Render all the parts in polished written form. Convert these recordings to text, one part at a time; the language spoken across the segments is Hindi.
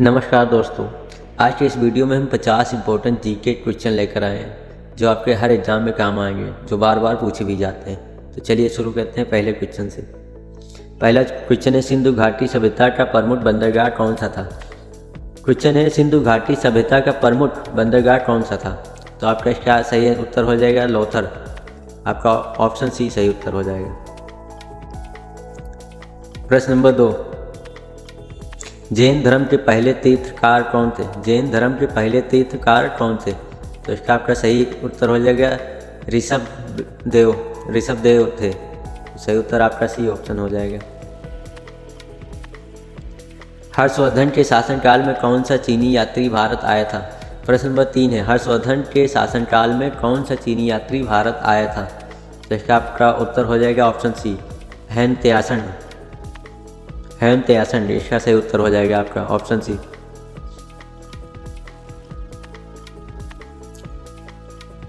नमस्कार दोस्तों, आज के इस वीडियो में हम 50 इंपॉर्टेंट जीके क्वेश्चन लेकर आए हैं जो आपके हर एग्ज़ाम में काम आएंगे, जो बार बार पूछे भी जाते हैं। तो चलिए शुरू करते हैं पहले क्वेश्चन से। पहला क्वेश्चन है, सिंधु घाटी सभ्यता का प्रमुख बंदरगाह कौन सा था। क्वेश्चन है, सिंधु घाटी सभ्यता का प्रमुख बंदरगाह कौन सा था। तो आपका क्या सही उत्तर हो जाएगा, लोथर। आपका ऑप्शन सी सही उत्तर हो जाएगा। प्रश्न नंबर 2, जैन धर्म के पहले तीर्थकार कौन थे। जैन धर्म के पहले तीर्थकार कौन थे। तो इसका आपका सही उत्तर हो जाएगा ऋषभदेव थे। सही उत्तर आपका सी ऑप्शन हो जाएगा। हर्षवर्धन के शासनकाल में कौन सा चीनी यात्री भारत आया था। प्रश्न नंबर 3 है, हर्षवर्धन के शासनकाल में कौन सा चीनी यात्री भारत आया था। तो इसका आपका उत्तर हो जाएगा ऑप्शन सी, हैन त्यासन। इसका सही उत्तर हो जाएगा आपका ऑप्शन सी।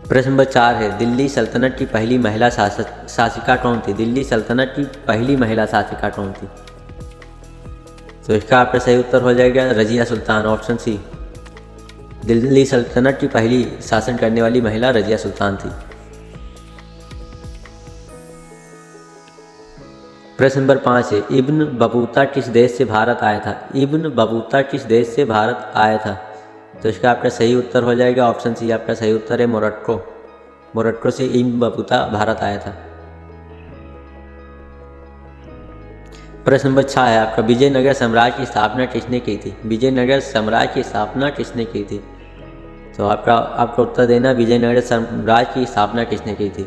प्रश्न नंबर 4 है, दिल्ली सल्तनत की पहली महिला शासिका कौन थी। दिल्ली सल्तनत की पहली महिला शासिका कौन थी। तो इसका आपका सही उत्तर हो जाएगा रजिया सुल्तान, ऑप्शन सी। दिल्ली सल्तनत की पहली शासन करने वाली महिला रजिया सुल्तान थी। प्रश्न नंबर 5 है, इब्न बतूता किस देश से भारत आया था। इब्न बतूता किस देश से भारत आया था। तो इसका आपका सही उत्तर हो जाएगा ऑप्शन सी। आपका सही उत्तर है मोरक्को से इब्न बतूता भारत आया था। प्रश्न नंबर 6 है आपका, विजयनगर साम्राज्य की स्थापना किसने की थी। विजयनगर साम्राज्य की स्थापना किसने की थी। तो आपका उत्तर देना, विजयनगर साम्राज्य की स्थापना किसने की थी।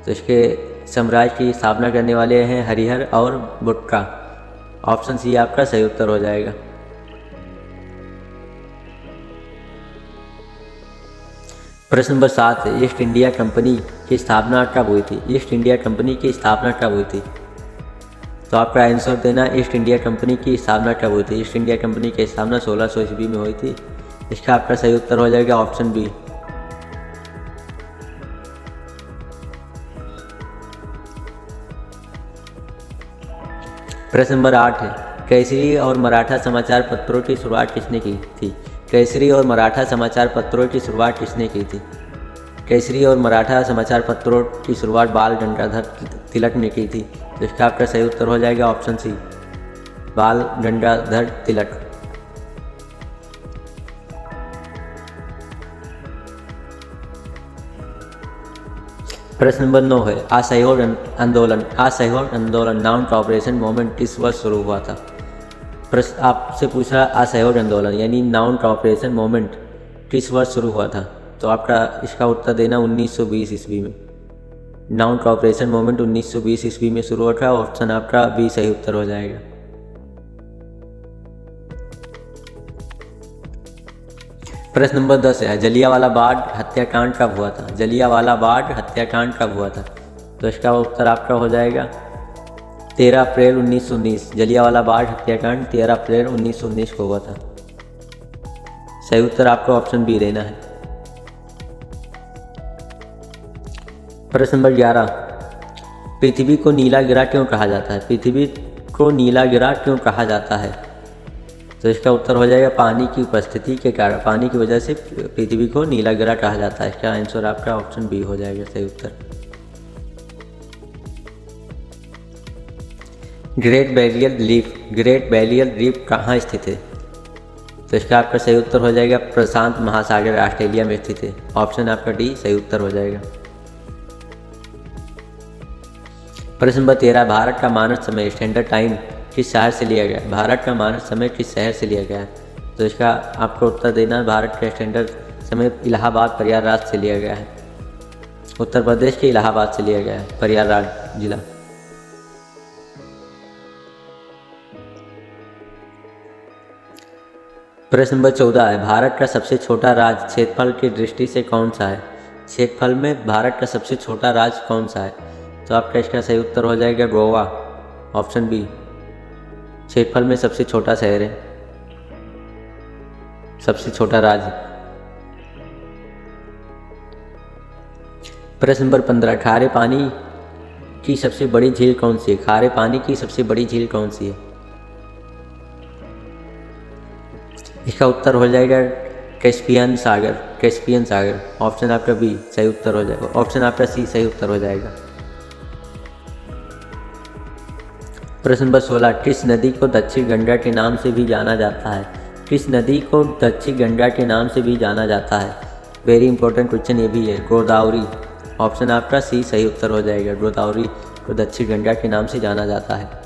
तो इसके साम्राज्य की स्थापना करने वाले हैं हरिहर और बुक्का। ऑप्शन सी आपका सही उत्तर हो जाएगा। प्रश्न नंबर 7 है, ईस्ट इंडिया कंपनी की स्थापना कब हुई थी। ईस्ट इंडिया कंपनी की स्थापना कब हुई थी। तो आपका आंसर देना, ईस्ट इंडिया कंपनी की स्थापना कब हुई थी। ईस्ट इंडिया कंपनी की स्थापना 1600 ईस्वी में हुई थी। इसका आपका सही उत्तर हो जाएगा ऑप्शन बी। प्रश्न नंबर 8 है, केसरी और मराठा समाचार पत्रों की शुरुआत किसने की थी। केसरी और मराठा समाचार पत्रों की शुरुआत किसने की थी। केसरी और मराठा समाचार पत्रों की शुरुआत बाल गंगाधर तिलक ने की थी। तो इसका आपका सही उत्तर हो जाएगा ऑप्शन सी, बाल गंगाधर तिलक। प्रश्न नंबर 9 है, असहयोग आंदोलन नाउन कॉपरेशन मूवमेंट किस वर्ष शुरू हुआ था। प्रश्न आपसे पूछा, असहयोग आंदोलन यानी नाउन कॉपरेशन मूवमेंट किस वर्ष शुरू हुआ था। तो आपका इसका उत्तर देना 1920 ईस्वी में। नाउन कॉपरेशन मूवमेंट 1920 ईस्वी में शुरू हुआ था। ऑप्शन आपका बी सही उत्तर हो जाएगा। प्रश्न नंबर 10 है, जलियांवाला बाग हत्याकांड कब हुआ था। जलियांवाला बाग हत्याकांड कब हुआ था। तो इसका उत्तर आपका हो जाएगा 13 अप्रैल 1919। जलियांवाला बाग हत्याकांड 13 अप्रैल 1919 को हुआ था। सही उत्तर आपको ऑप्शन बी देना है। प्रश्न नंबर 11, पृथ्वी को नीला गिरा क्यों कहा जाता है। पृथ्वी को नीला गिरा क्यों कहा जाता है। तो इसका उत्तर हो जाएगा पानी की उपस्थिति के कारण, पानी की वजह से पृथ्वी को नीला गिरा कहा जाता है। इसका आंसर आपका ऑप्शन बी हो जाएगा सही उत्तर। ग्रेट बैरियर रीफ कहाँ स्थित है। तो इसका आपका सही उत्तर हो जाएगा प्रशांत महासागर ऑस्ट्रेलिया में स्थित है। ऑप्शन आपका डी सही उत्तर हो जाएगा। प्रश्न नंबर 13, भारत का मानक समय स्टैंडर्ड टाइम किस शहर से लिया गया है। भारत का मानक समय किस शहर से लिया गया है। तो इसका आपको उत्तर देना, भारत का स्टैंडर्ड समय इलाहाबाद प्रयागराज से लिया गया है। उत्तर प्रदेश के इलाहाबाद से लिया गया है, प्रयागराज जिला। प्रश्न नंबर 14 है, भारत का सबसे छोटा राज्य क्षेत्रफल की दृष्टि से कौन सा है। क्षेत्रफल में भारत का सबसे छोटा राज्य कौन सा है। तो आपका इसका सही उत्तर हो जाएगा गोवा, ऑप्शन बी। क्षेत्रफल में सबसे छोटा शहर है, सबसे छोटा राज्य। प्रश्न नंबर 15, खारे पानी की सबसे बड़ी झील कौन सी है? खारे पानी की सबसे बड़ी झील कौन सी है? इसका उत्तर हो जाएगा कैस्पियन सागर, कैस्पियन सागर। ऑप्शन आपका बी सही उत्तर हो जाएगा, ऑप्शन आपका सी सही उत्तर हो जाएगा। प्रश्न नंबर 16, किस नदी को दक्षिण गंगा के नाम से भी जाना जाता है? किस नदी को दक्षिण गंगा के नाम से भी जाना जाता है? वेरी इंपॉर्टेंट क्वेश्चन ये भी है, गोदावरी। ऑप्शन आपका सी सही उत्तर हो जाएगा, गोदावरी को दक्षिण गंगा के नाम से जाना जाता है।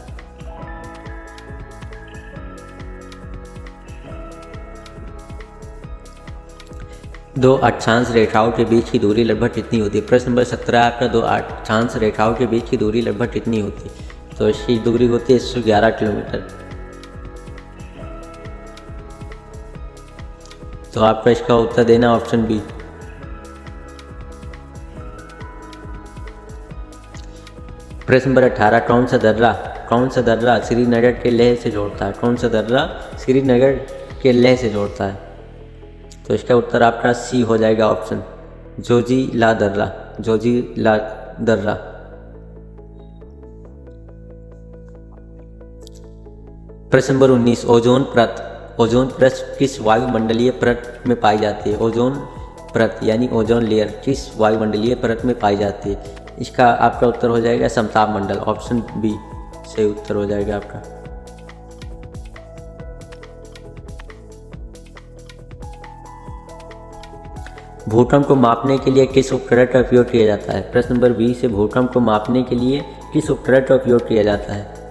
दो अक्षांश रेखाओं के बीच की दूरी लगभग कितनी होती है? प्रश्न नंबर 17 आपका, दो अक्षांश रेखाओं के बीच की दूरी लगभग कितनी होती है? तो इसकी दूरी होती है 111 किलोमीटर। तो आपका इसका उत्तर देना ऑप्शन बी। प्रश्न नंबर 18, कौन सा दर्रा श्रीनगर के लेह से जोड़ता है? कौन सा दर्रा श्रीनगर के लेह से जोड़ता है? तो इसका उत्तर आपका सी हो जाएगा, ऑप्शन जोजिला दर्रा, जोजिला दर्रा। प्रश्न नंबर 19, ओजोन परत किस वायुमंडलीय परत में पाई जाती है? ओजोन परत यानी ओजोन लेयर किस वायुमंडलीय परत में पाई जाती है? इसका आपका उत्तर हो जाएगा समताप मंडल, ऑप्शन बी सही उत्तर हो जाएगा आपका। भूकंप को मापने के लिए किस उपकरण का उपयोग किया जाता है? प्रश्न नंबर 20 से, भूकंप को मापने के लिए किस उपकरण का उपयोग किया जाता है?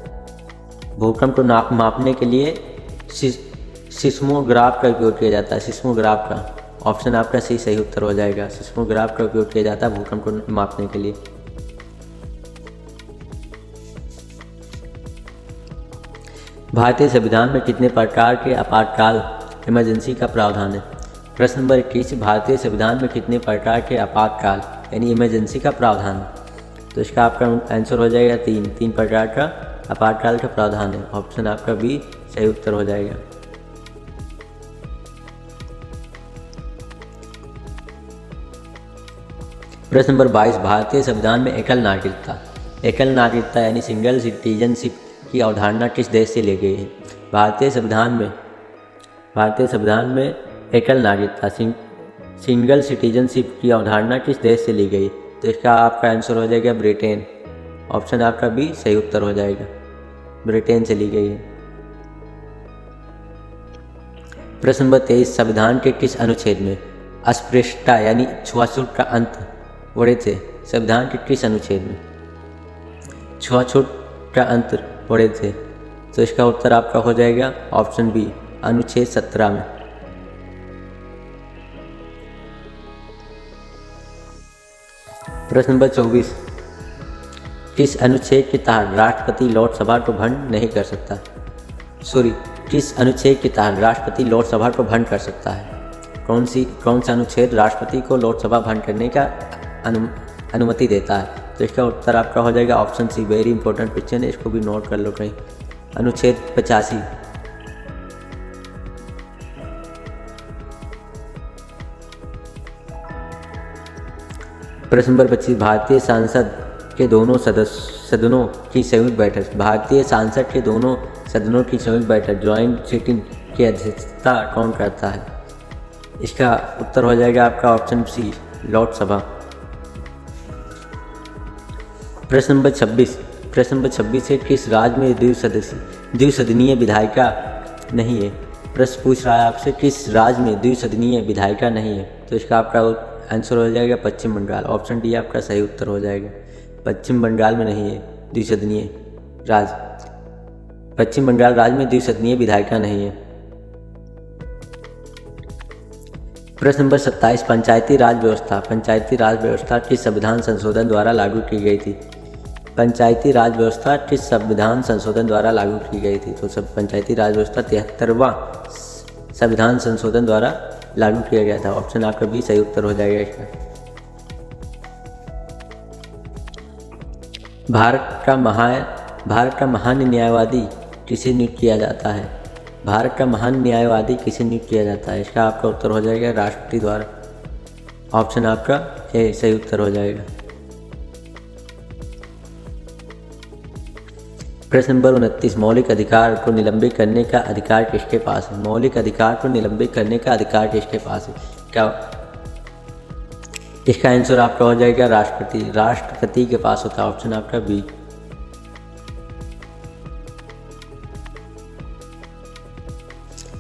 भूकंप को मापने के लिए सिस्मोग्राफ का उपयोग किया जाता है, सिस्मोग्राफ का। ऑप्शन आपका सी सही उत्तर हो जाएगा, सिस्मोग्राफ का उपयोग किया जाता है भूकंप को मापने के लिए। भारतीय संविधान में कितने प्रकार के आपातकाल इमरजेंसी का प्रावधान है? प्रश्न नंबर 21, भारतीय संविधान में कितने प्रकार के आपातकाल यानी इमरजेंसी का प्रावधान है? तो इसका आपका आंसर हो जाएगा तीन प्रकार का आपातकाल का प्रावधान है। ऑप्शन आपका बी सही उत्तर हो जाएगा। प्रश्न नंबर 22, भारतीय संविधान में एकल नागरिकता यानी सिंगल सिटीजनशिप की अवधारणा किस देश से ली गई है? भारतीय संविधान में एकल नागरिकता सिंगल सिटीजनशिप की अवधारणा किस देश से ली गई? तो इसका आपका आंसर हो जाएगा ब्रिटेन। ऑप्शन आपका बी सही उत्तर हो जाएगा, ब्रिटेन से ली गई है। प्रश्न नंबर 23, संविधान के किस अनुच्छेद में अस्पृश्यता यानी छुआछूत का अंत वर्णित है? संविधान के किस अनुच्छेद में छुआछूत का अंत वर्णित है? तो इसका उत्तर आपका हो जाएगा ऑप्शन बी, अनुच्छेद 17 में। प्रश्न नंबर 24, किस अनुच्छेद के तहत राष्ट्रपति लोकसभा को भंग नहीं कर सकता? किस अनुच्छेद के तहत राष्ट्रपति लोकसभा को भंग कर सकता है? कौन सा अनुच्छेद राष्ट्रपति को लोकसभा भंग करने का अनुमति देता है? तो इसका उत्तर आपका हो जाएगा option C. Very important question है, इसको भी नोट कर लो कहीं। अनुच्छेद 85। प्रश्न नंबर 25, भारतीय संसद के दोनों सदनों की संयुक्त बैठक, भारतीय संसद के दोनों सदनों की संयुक्त बैठक ज्वाइंट सिटिंग की अध्यक्षता कौन करता है? इसका उत्तर हो जाएगा आपका ऑप्शन सी, लोकसभा। प्रश्न नंबर 26 है, किस राज्य में द्विसदनीय विधायिका नहीं है? प्रश्न पूछ रहा है आपसे, किस राज्य में द्विसदनीय विधायिका नहीं है? तो इसका आपका आंसर हो जाएगा पश्चिम बंगाल। ऑप्शन डी आपका सही उत्तर हो जाएगा, पश्चिम बंगाल में नहीं है द्विसदनीय राज्य। पश्चिम बंगाल राज्य में द्विसदनीय विधायिका नहीं है। प्रश्न नंबर 27, पंचायती राज व्यवस्था किस संविधान संशोधन द्वारा लागू की गई थी? पंचायती राज व्यवस्था किस संविधान संशोधन द्वारा लागू की गई थी? तो सब पंचायती राज व्यवस्था 73वां संविधान संशोधन द्वारा लागू किया गया था। ऑप्शन आपका भी सही उत्तर हो जाएगा इसका। भारत का महान न्यायवादी किसे नियुक्त किया जाता है? भारत का महान न्यायवादी किसे नियुक्त किया जाता है? इसका आपका उत्तर हो जाएगा राष्ट्रपति द्वारा। ऑप्शन आपका ए सही उत्तर हो जाएगा। प्रश्न नंबर 29, मौलिक अधिकार को निलंबित करने का अधिकार किसके पास है? मौलिक अधिकार को निलंबित करने का अधिकार किसके पास है? क्या इसका आंसर आपका हो जाएगा राष्ट्रपति। राष्ट्रपति के पास होता है, ऑप्शन आपका बी।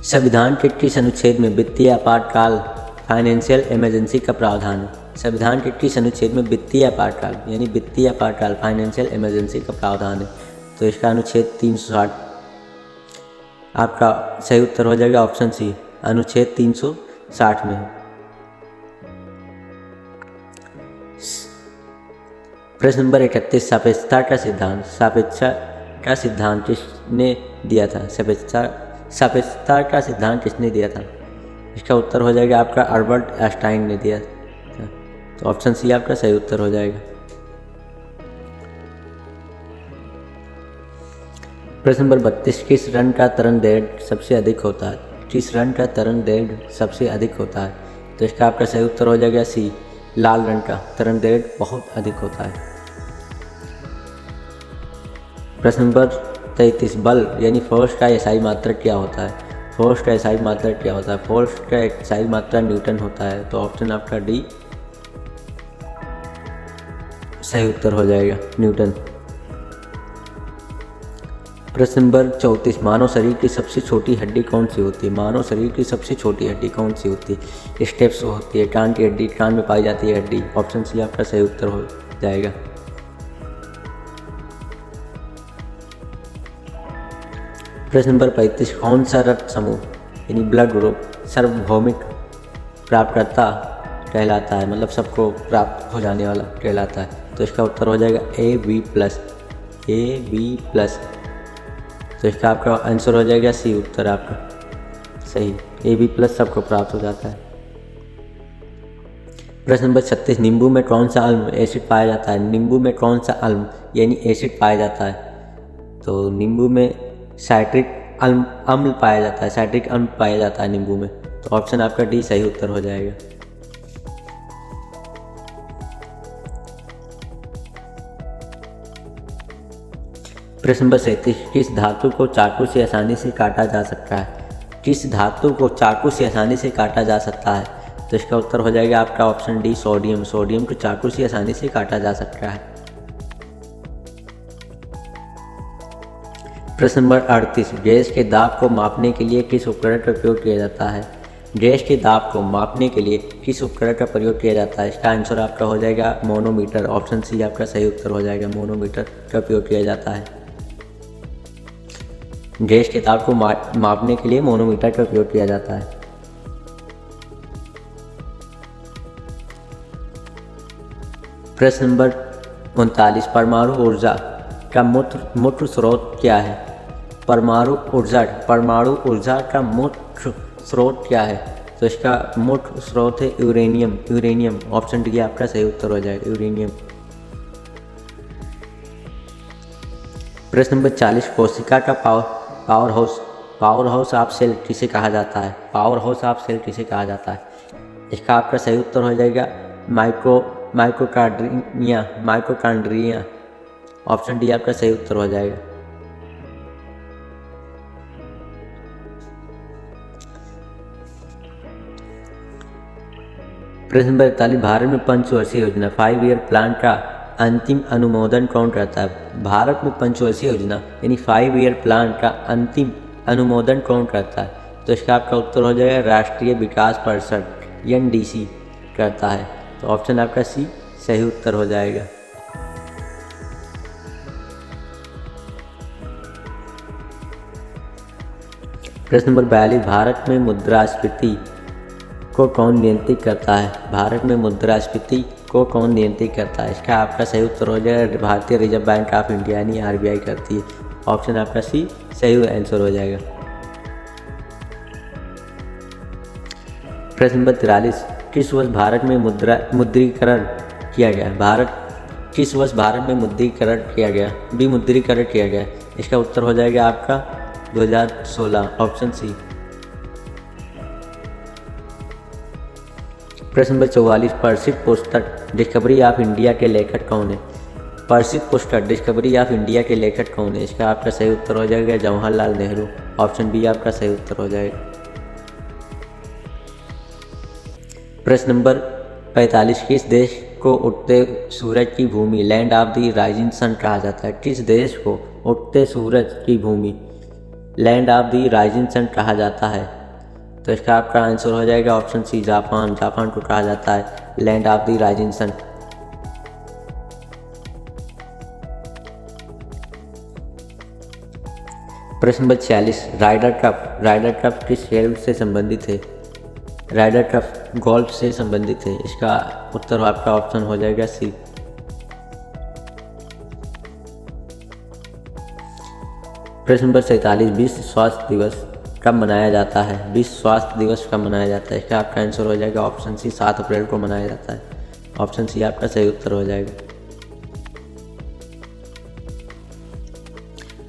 संविधान के किस अनुच्छेद में वित्तीय आपातकाल फाइनेंशियल इमरजेंसी का प्रावधान है? संविधान के किस अनुच्छेद में वित्तीय आपातकाल यानी वित्तीय आपातकाल फाइनेंशियल इमरजेंसी का प्रावधान है? तो इसका अनुच्छेद 360 आपका सही उत्तर हो जाएगा ऑप्शन सी, अनुच्छेद 360 में। प्रश्न नंबर 31, सापेक्षता का सिद्धांत किसने दिया था? सापेक्षता का सिद्धांत किसने दिया था? इसका उत्तर हो जाएगा आपका अल्बर्ट आइंस्टाइन ने दिया था, तो ऑप्शन सी आपका सही उत्तर हो जाएगा। प्रश्न नंबर 32, किस रंग का तरंग दैर्घ्य सबसे अधिक होता है? किस रंग का तरंग दैर्घ्य सबसे अधिक होता है? तो इसका आपका सही उत्तर हो जाएगा सी, लाल रंग का तरंग दैर्घ्य बहुत अधिक होता है। प्रश्न नंबर 33, बल यानी फोर्स का एसआई मात्रक क्या होता है? फोर्स का एसआई मात्रक क्या होता है? फोर्स का एसआई मात्रा न्यूटन होता है, तो ऑप्शन आपका डी सही उत्तर हो जाएगा, न्यूटन। प्रश्न नंबर 34, मानव शरीर की सबसे छोटी हड्डी कौन सी होती है? मानव शरीर की सबसे छोटी हड्डी कौन सी होती है? स्टेप्स होती है, कान की हड्डी, कान में पाई जाती है हड्डी, ऑप्शन सी आपका सही उत्तर हो जाएगा। प्रश्न नंबर 35, कौन सा रक्त समूह यानी ब्लड ग्रुप सार्वभौमिक प्राप्तकर्ता कहलाता है, मतलब सबको प्राप्त हो जाने वाला कहलाता है? तो इसका उत्तर हो जाएगा AB+। तो इसका आपका आंसर हो जाएगा सी, उत्तर आपका सही, AB+ सबको प्राप्त हो जाता है। प्रश्न नंबर 36, नींबू में कौन सा अम्ल एसिड पाया जाता है? नींबू में कौन सा अम्ल यानी एसिड पाया जाता है? तो नींबू में साइट्रिक अम्ल पाया जाता है, साइट्रिक अम्ल पाया जाता है नींबू में, तो ऑप्शन आपका डी सही उत्तर हो जाएगा। प्रश्न नंबर 37, किस धातु को चाकू से आसानी से काटा जा सकता है? किस धातु को चाकू से आसानी से काटा जा सकता है? तो इसका उत्तर हो जाएगा आपका ऑप्शन डी, सोडियम। सोडियम को चाकू से आसानी से काटा जा सकता है। प्रश्न नंबर 38, गैस के दाब को मापने के लिए किस उपकरण का उपयोग किया जाता है? गैस के दाब को मापने के लिए किस उपकरण का प्रयोग किया जाता है? इसका आंसर आपका हो जाएगा मोनोमीटर, ऑप्शन सी आपका सही उत्तर हो जाएगा, मोनोमीटर का उपयोग किया जाता है। गैस के दाब को मापने के लिए मोनोमीटर का उपयोग किया जाता है। प्रश्न नंबर 39, परमाणु ऊर्जा का मुख्य स्रोत क्या है? परमाणु ऊर्जा का मुख्य स्रोत क्या है? तो इसका मुख्य स्रोत है यूरेनियम, ऑप्शन डी आपका सही उत्तर हो जाएगा, यूरेनियम। प्रश्न नंबर 40, कोशिका का पावर हाउस ऑफ सेल किसे कहा जाता है? पावर हाउस ऑफ सेल किसे कहा जाता है? इसका आपका सही उत्तर हो जाएगा माइटोकॉन्ड्रिया, ऑप्शन डी आपका सही उत्तर हो जाएगा। प्रश्न नंबर 41, भारत में पंचवर्षीय योजना 5 ईयर प्लान का अंतिम अनुमोदन कौन करता है? भारत में पंचवर्षीय योजना यानी 5 ईयर प्लान का अंतिम अनुमोदन कौन करता है? तो इसका आपका उत्तर हो जाएगा राष्ट्रीय विकास परिषद NDC करता है, तो ऑप्शन आपका सी सही उत्तर हो जाएगा। प्रश्न नंबर 42, भारत में मुद्रास्फीति को कौन नियंत्रित करता है? भारत में मुद्रास्फीति को कौन नियंत्रित करता है? इसका आपका सही उत्तर हो जाएगा भारतीय रिजर्व बैंक ऑफ इंडिया यानी RBI करती है, ऑप्शन आपका सी सही आंसर हो जाएगा। प्रश्न नंबर 43, किस वर्ष भारत में मुद्रीकरण किया गया? किस वर्ष भारत में विमुद्रीकरण किया गया? इसका उत्तर हो जाएगा आपका 2016, ऑप्शन सी। प्रश्न नंबर 44, प्रसिद्ध पुस्तक डिस्कवरी ऑफ इंडिया के लेखक कौन है? प्रसिद्ध पुस्तक डिस्कवरी ऑफ इंडिया के लेखक कौन है? इसका आपका सही उत्तर हो जाएगा जवाहरलाल नेहरू। ऑप्शन बी आपका सही उत्तर हो जाएगा। प्रश्न नंबर 45, किस देश को उगते सूरज की भूमि land of the rising sun कहा जाता है? किस देश को उगते सूरज की भूमि land of the rising sun कहा जाता है? तो इसका आपका आंसर हो जाएगा ऑप्शन सी जापान। जापान को कहा जाता है land of the rising sun. प्रश्न number 46, Ryder Cup. Ryder Cup किस खेल से संबंधित है? राइडर कप गोल्फ से संबंधित है। इसका उत्तर आपका ऑप्शन हो जाएगा सी। प्रश्न नंबर 47, विश्व स्वास्थ्य दिवस कब मनाया जाता है? विश्व स्वास्थ्य दिवस कब मनाया जाता है? इसका आपका आंसर हो जाएगा ऑप्शन सी 7 अप्रैल को मनाया जाता है। ऑप्शन सी आपका सही उत्तर हो जाएगा।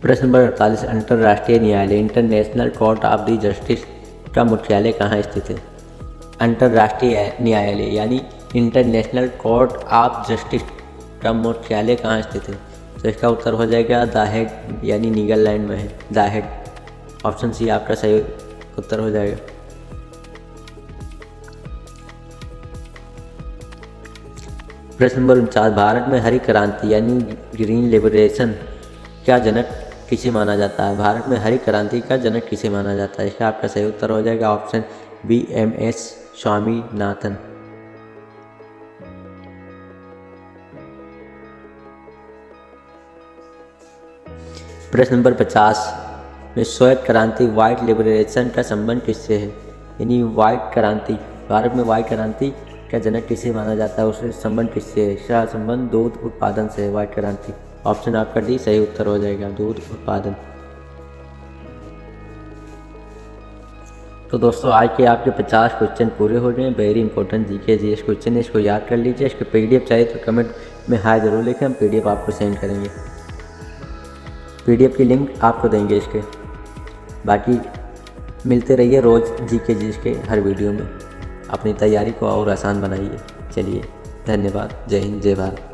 प्रश्न नंबर 48, अंतर्राष्ट्रीय न्यायालय international court of the justice का मुख्यालय कहाँ स्थित है? अंतर्राष्ट्रीय न्यायालय यानी इंटरनेशनल कोर्ट ऑफ जस्टिस का मुख्यालय कहाँ स्थित है? तो इसका उत्तर हो जाएगा द हेग यानी नीदरलैंड में है द हेग। ऑप्शन सी आपका सही उत्तर हो जाएगा। प्रश्न नंबर 49, भारत में हरित क्रांति यानी ग्रीन लिबरेशन का जनक किसे माना जाता है? भारत में हरित क्रांति का जनक किसे माना जाता है? इसका आपका सही उत्तर हो जाएगा ऑप्शन बी MS स्वामीनाथन। प्रश्न नंबर 50 में श्वेत क्रांति व्हाइट लिबरेशन का संबंध किससे है? यानी व्हाइट क्रांति, भारत में व्हाइट क्रांति का जनक किसे माना जाता है, उससे संबंध किससे है? इसका संबंध दूध उत्पादन से है व्हाइट क्रांति। ऑप्शन आपका डी सही उत्तर हो जाएगा दूध उत्पादन। तो दोस्तों आज के आपके 50 क्वेश्चन पूरे हो गए हैं। Very important GK GS question है, इसको याद कर लीजिए। इसके PDF चाहिए तो कमेंट में हाय जरूर लिखें, हम PDF आपको सेंड करेंगे। PDF की लिंक आपको देंगे इसके। बाकी मिलते रहिए रोज़ जीके जीएस के हर वीडियो में। अपनी तैयारी को और आसान बनाइए। चलिए धन्यवाद। जय हिंद, जय भारत।